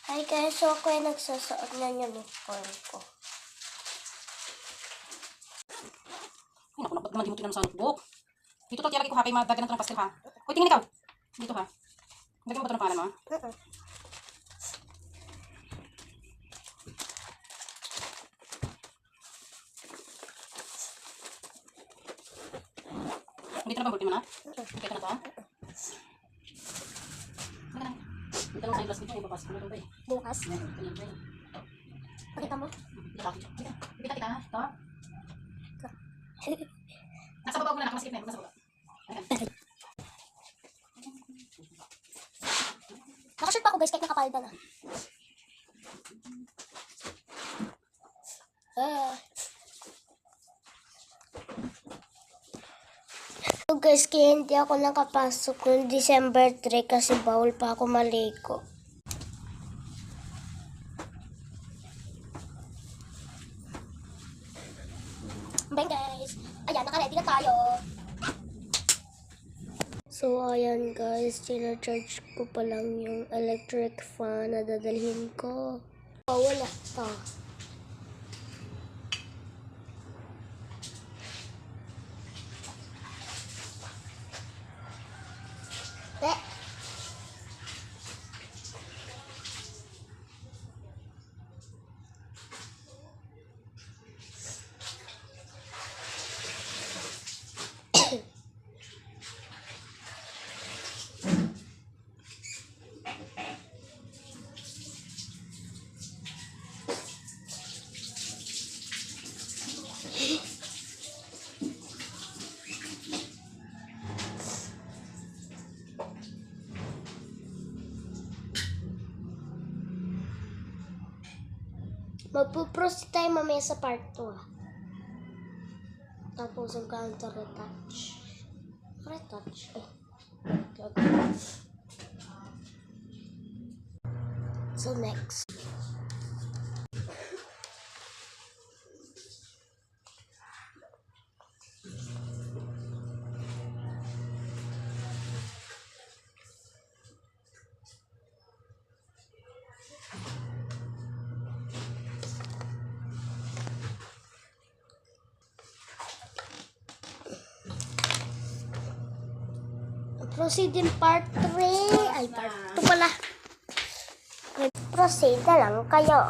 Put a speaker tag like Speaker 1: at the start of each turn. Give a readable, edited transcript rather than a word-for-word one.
Speaker 1: Hi guys, so ako ay nagsusuot ng uniform ko.
Speaker 2: Ay, naku, ba't naman di mo tingnan sa notebook? Dito to, lagi ko ha, kay madagyan ng pastel ha. Uy, tingin ikaw. Dito ha. Lagyan mo ba ito ng pangalan mo? Dito na ba hulti mo na? Ito na to? Dito lang sa iblas dito, ibabas ko na ito ba eh.
Speaker 1: Bukas.
Speaker 2: Ganyan.
Speaker 1: Pakita mo.
Speaker 2: Kita kita ha. Ito. Nasa baba mo na, nakamaskip na yun. Nasa baba.
Speaker 1: Nakashoot pa ako guys, kahit nakapalda na. So guys, kaya hindi ako nakapasok noong December 3 kasi bawal pa ako maligo. Bye guys! Ayan, naka-ready na tayo! So ayan guys, charge ko pa lang yung electric fan na dadalhin ko. Oh, wala pa. Magpuproceed tayo mamaya sa part 2. Tapos ang counter retouch. Retouch. So next. Proceed in part 3. Ay, part 2 pala. Proceed na lang kayo.